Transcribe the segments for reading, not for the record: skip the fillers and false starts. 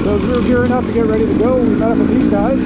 So as we were gearing up to get ready to go, we met up with these guys.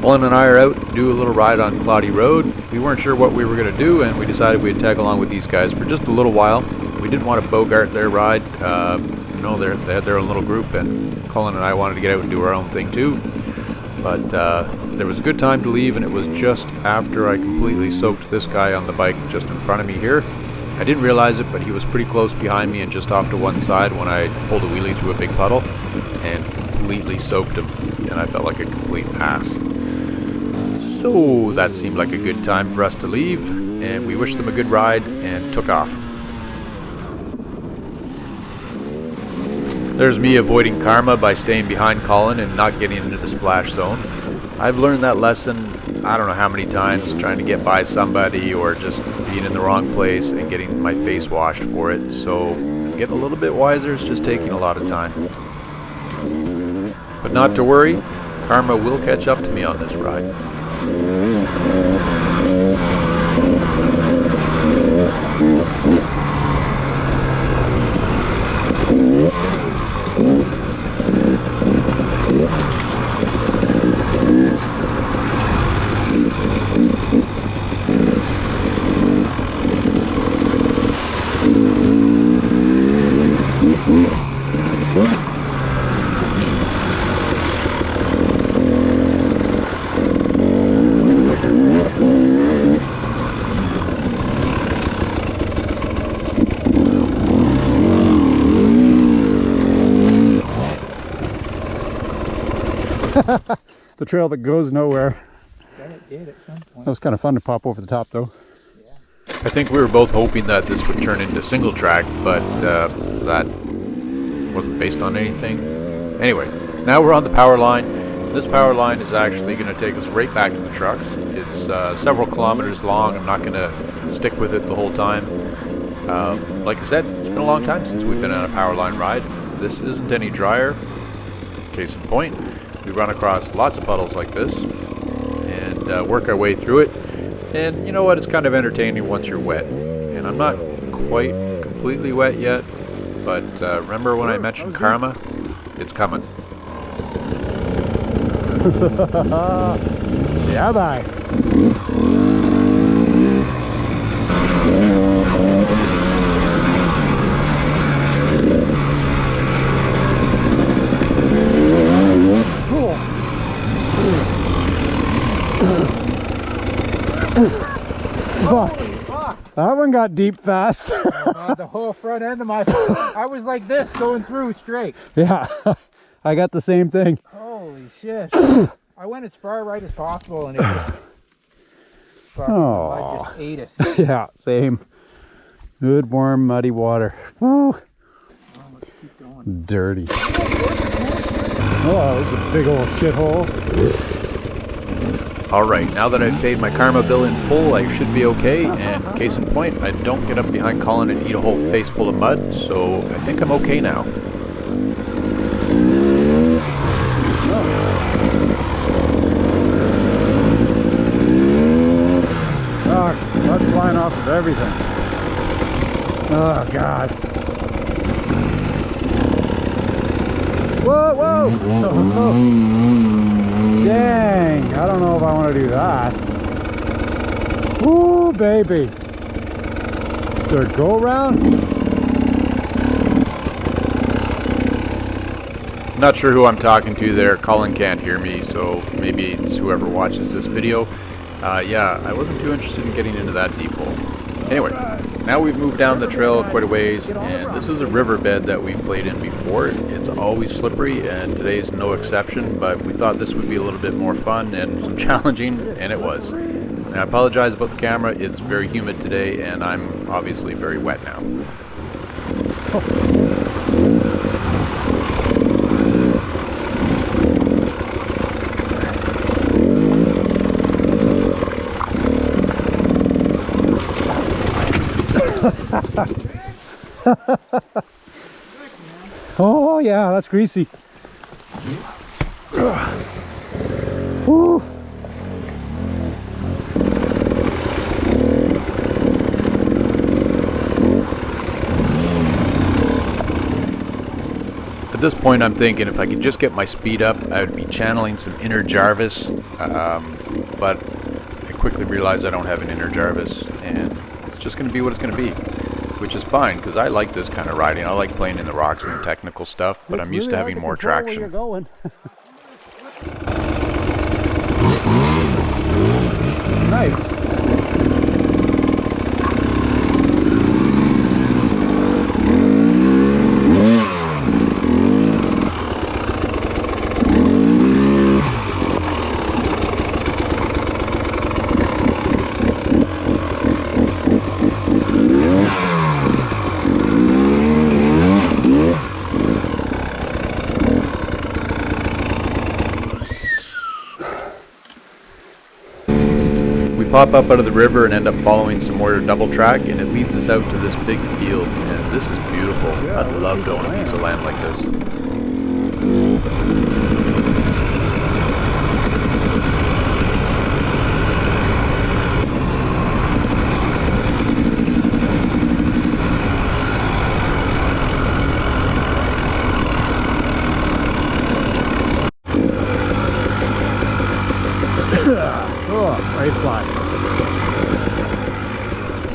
Colin and I are out to do a little ride on Claudie Rd. We weren't sure what we were going to do, and we decided we'd tag along with these guys for just a little while. We didn't want to bogart their ride. You know, they had their own little group, and Colin and I wanted to get out and do our own thing too. But there was a good time to leave, and it was just after I completely soaked this guy on the bike just in front of me here. I didn't realize it, but he was pretty close behind me and just off to one side when I pulled a wheelie through a big puddle and completely soaked him, and I felt like a complete ass. So that seemed like a good time for us to leave, and we wished them a good ride and took off. There's me avoiding karma by staying behind Colin and not getting into the splash zone. I've learned that lesson I don't know how many times, trying to get by somebody or just being in the wrong place and getting my face washed for it. So I'm getting a little bit wiser. It's just taking a lot of time. But not to worry, karma will catch up to me on this ride. The trail that goes nowhere. It did at some point. That was kind of fun to pop over the top though. Yeah. I think we were both hoping that this would turn into single track, but that wasn't based on anything. Anyway, now we're on the Powerline. This Powerline is actually going to take us right back to the trucks. It's several kilometers long. I'm not going to stick with it the whole time. Like I said, it's been a long time since we've been on a Powerline ride. This isn't any drier. Case in point, we run across lots of puddles like this and work our way through it. And you know what? It's kind of entertaining once you're wet. And I'm not quite completely wet yet, but remember when I mentioned karma? It's coming. Yeah, bye. Holy fuck! That one got deep fast. The whole front end of my... I was like this, going through straight. Yeah, I got the same thing. Holy shit. I went as far right as possible and it just... Fucking Oh. blood just ate us. Yeah, same. Good warm muddy water. Woo. Oh, let's keep going. Dirty. Oh, it's a big old shithole. Alright, now that I've paid my karma bill in full, I should be okay, and case in point, I don't get up behind Colin and eat a whole face full of mud, so I think I'm okay now. Oh, mud's flying off of everything. Oh, God. Whoa, whoa! Oh, dang, I don't know if I want to do that. Woo, baby. Is there a go around? Not sure who I'm talking to there. Colin can't hear me, so maybe it's whoever watches this video. Yeah, I wasn't too interested in getting into that deep hole. Anyway, now we've moved down the trail quite a ways, and this is a riverbed that we've played in before. It's always slippery, and today's no exception, but we thought this would be a little bit more fun and some challenging, and it was. And I apologize about the camera. It's very humid today, and I'm obviously very wet now. Oh yeah, that's greasy. Woo. At this point, I'm thinking if I could just get my speed up, I would be channeling some inner Jarvis, but I quickly realized I don't have an inner Jarvis, and it's just going to be what it's going to be, which is fine, because I like this kind of riding. I like playing in the rocks and the technical stuff, but I'm used to having more traction. Where you're going. Nice. Pop up out of the river and end up following some more double track, and it leads us out to this big field, and this is beautiful. Yeah, I'd love to own a piece of land like this. Oh, right fly.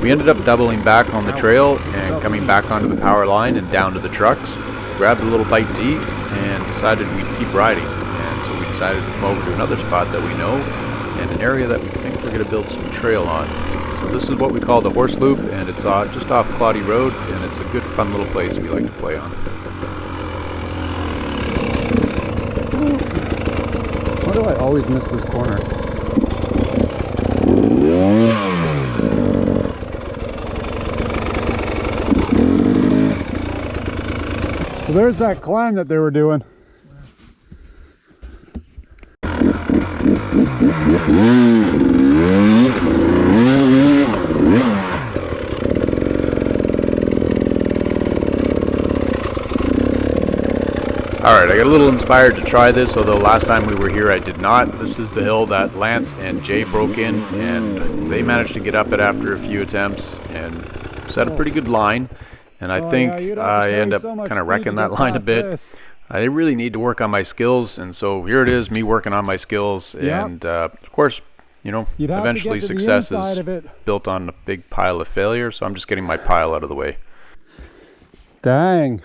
We ended up doubling back on the trail and coming back onto the power line and down to the trucks. Grabbed a little bite to eat and decided we'd keep riding. And so we decided to come over to another spot that we know and an area that we think we're going to build some trail on. So this is what we call the Horse Loop, and it's just off Claudie Rd, and it's a good fun little place we like to play on. Why do I always miss this corner? So there's that climb that they were doing. Alright, I got a little inspired to try this, although last time we were here I did not. This is the hill that Lance and Jay broke in, and they managed to get up it after a few attempts and set a pretty good line. And I think I end up kind of wrecking that line a bit. I really need to work on my skills, and so here it is, me working on my skills. And of course, you know, eventually success is built on a big pile of failure, so I'm just getting my pile out of the way. Dang.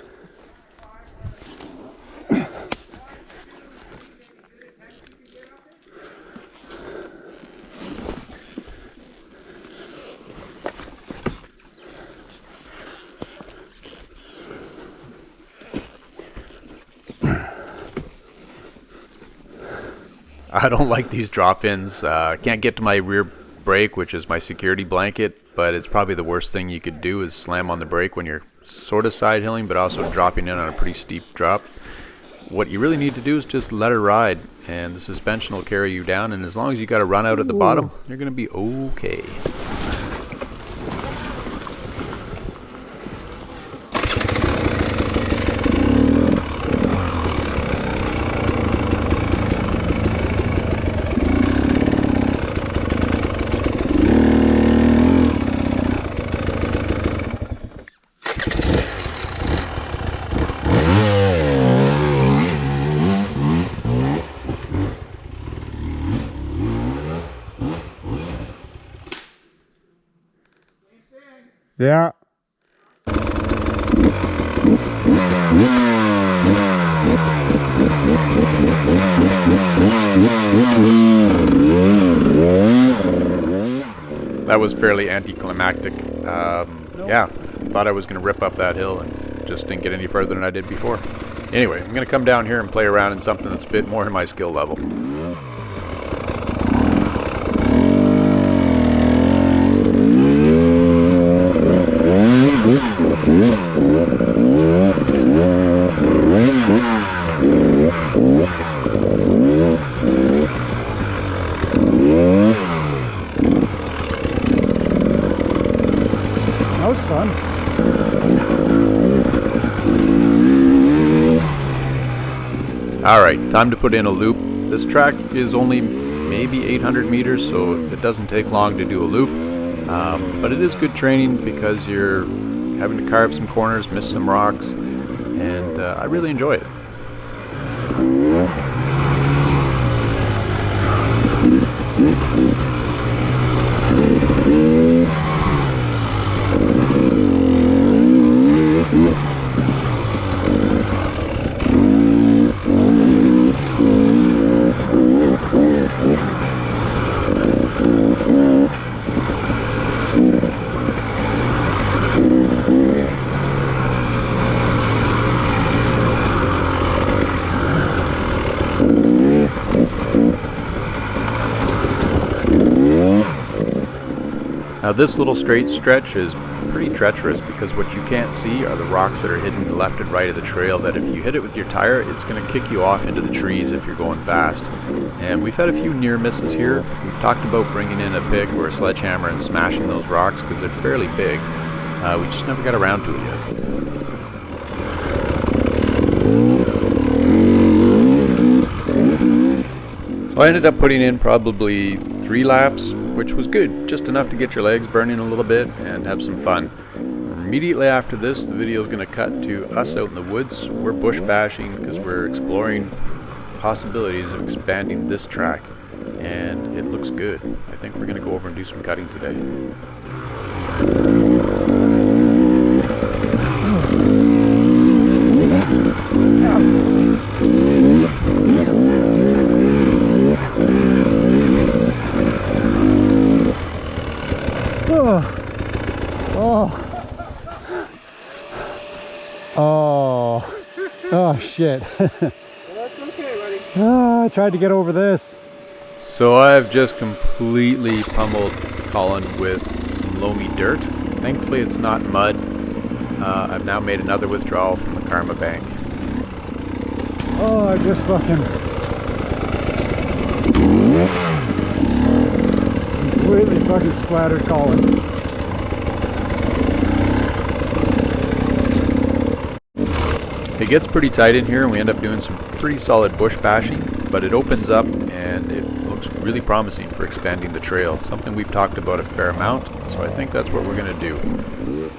I don't like these drop-ins. Can't get to my rear brake, which is my security blanket, but it's probably the worst thing you could do is slam on the brake when you're sort of side hilling, but also dropping in on a pretty steep drop. What you really need to do is just let her ride, and the suspension will carry you down, and as long as you got a run out at the bottom, you're going to be okay. Yeah. That was fairly anticlimactic. Yeah, thought I was going to rip up that hill and just didn't get any further than I did before. Anyway, I'm going to come down here and play around in something that's a bit more in my skill level. That was fun. Alright, time to put in a loop. This track is only maybe 800 meters, so it doesn't take long to do a loop. But it is good training because you're having to carve some corners, miss some rocks, and I really enjoy it. Now this little straight stretch is pretty treacherous because what you can't see are the rocks that are hidden left and right of the trail that if you hit it with your tire, it's going to kick you off into the trees if you're going fast. And we've had a few near misses here. We've talked about bringing in a pick or a sledgehammer and smashing those rocks because they're fairly big. We just never got around to it yet. So I ended up putting in probably 3 laps, which was good, just enough to get your legs burning a little bit and have some fun. Immediately after this, the video is going to cut to us out in the woods. We're bush bashing because we're exploring possibilities of expanding this track, and it looks good. I think we're going to go over and do some cutting today. Oh shit. Well, that's okay, buddy. I tried to get over this. So I've just completely pummeled Colin with some loamy dirt. Thankfully it's not mud. I've now made another withdrawal from the Karma bank. Oh, I just fucking completely fucking splattered Colin. It gets pretty tight in here and we end up doing some pretty solid bush bashing, but it opens up and it looks really promising for expanding the trail. Something we've talked about a fair amount, so I think that's what we're going to do.